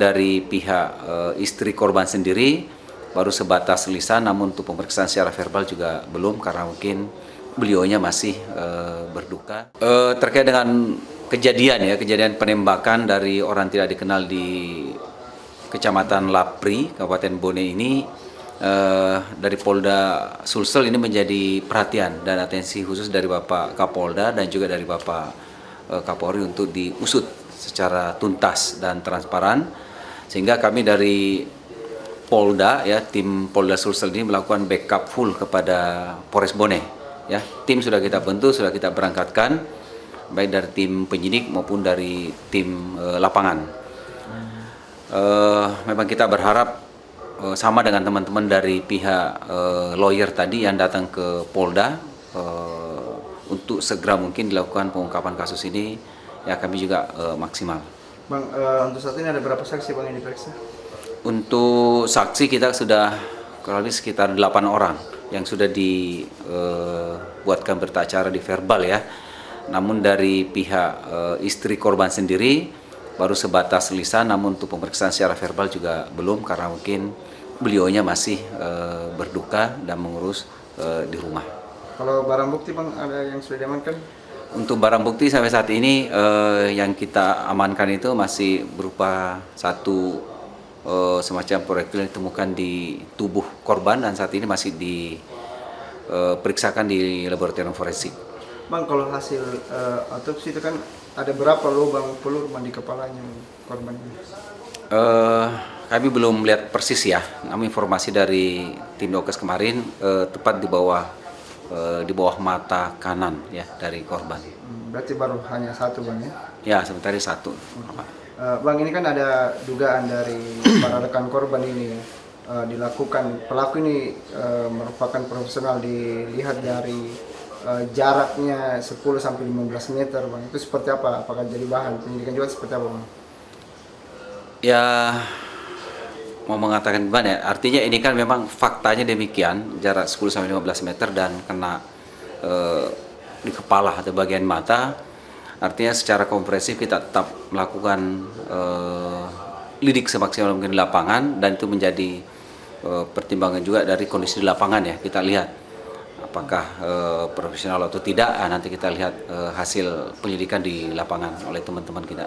Dari pihak istri korban sendiri baru sebatas lisan, namun untuk pemeriksaan secara verbal juga belum karena mungkin beliaunya masih berduka. Terkait dengan kejadian penembakan dari orang tidak dikenal di Kecamatan Lapri, Kabupaten Bone ini, dari Polda Sulsel ini menjadi perhatian dan atensi khusus dari Bapak Kapolda dan juga dari Bapak Kapolri untuk diusut secara tuntas dan transparan, sehingga kami dari Polda, ya, tim Polda Sulsel ini melakukan backup full kepada Polres Bone. Ya, tim sudah kita bentuk, sudah kita berangkatkan, baik dari tim penyidik maupun dari tim lapangan. Memang kita berharap sama dengan teman-teman dari pihak lawyer tadi yang datang ke Polda untuk segera mungkin dilakukan pengungkapan kasus ini, ya kami juga maksimal. Bang, untuk saat ini ada berapa saksi Bang yang diperiksa? Untuk saksi kita sudah kurang lebih sekitar 8 orang yang sudah dibuatkan berita acara di verbal, ya. Namun dari pihak istri korban sendiri baru sebatas lisan, namun untuk pemeriksaan secara verbal juga belum karena mungkin beliaunya masih berduka dan mengurus di rumah. Kalau barang bukti Bang, ada yang sudah diamankan? Untuk barang bukti sampai saat ini yang kita amankan itu masih berupa satu semacam proyektil yang ditemukan di tubuh korban dan saat ini masih diperiksakan di laboratorium forensik. Bang, kalau hasil otopsi itu kan ada berapa lubang peluru di kepalanya korban ini? Kami belum melihat persis, ya. Namun informasi dari tim dokes kemarin tepat di bawah mata kanan, ya, dari korban. Berarti baru hanya satu Bang, ya? Ya, sementara satu. Bang, ini kan ada dugaan dari para rekan korban ini dilakukan, pelaku ini merupakan profesional, dilihat dari jaraknya 10-15 meter Bang. Itu seperti apa? Apakah jadi bahan penyidikan juga seperti apa Bang? Ya, mau mengatakan gimana, ya? Artinya ini kan memang faktanya demikian, jarak 10-15 meter dan kena di kepala atau bagian mata. Artinya secara komprehensif kita tetap melakukan lidik semaksimal mungkin di lapangan, dan itu menjadi pertimbangan juga dari kondisi di lapangan, ya. Kita lihat apakah profesional atau tidak, nanti kita lihat hasil penyelidikan di lapangan oleh teman-teman kita.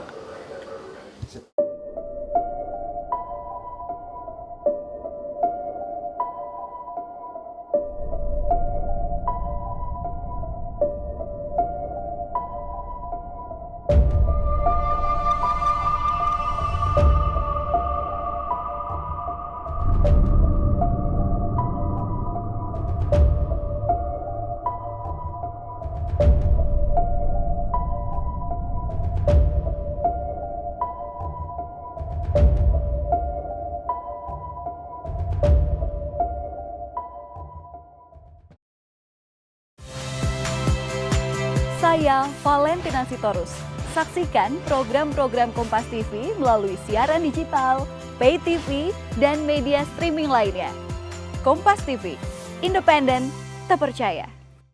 Saya Valentina Sitorus. Saksikan program-program Kompas TV melalui siaran digital, pay TV, dan media streaming lainnya. Kompas TV, independen, terpercaya.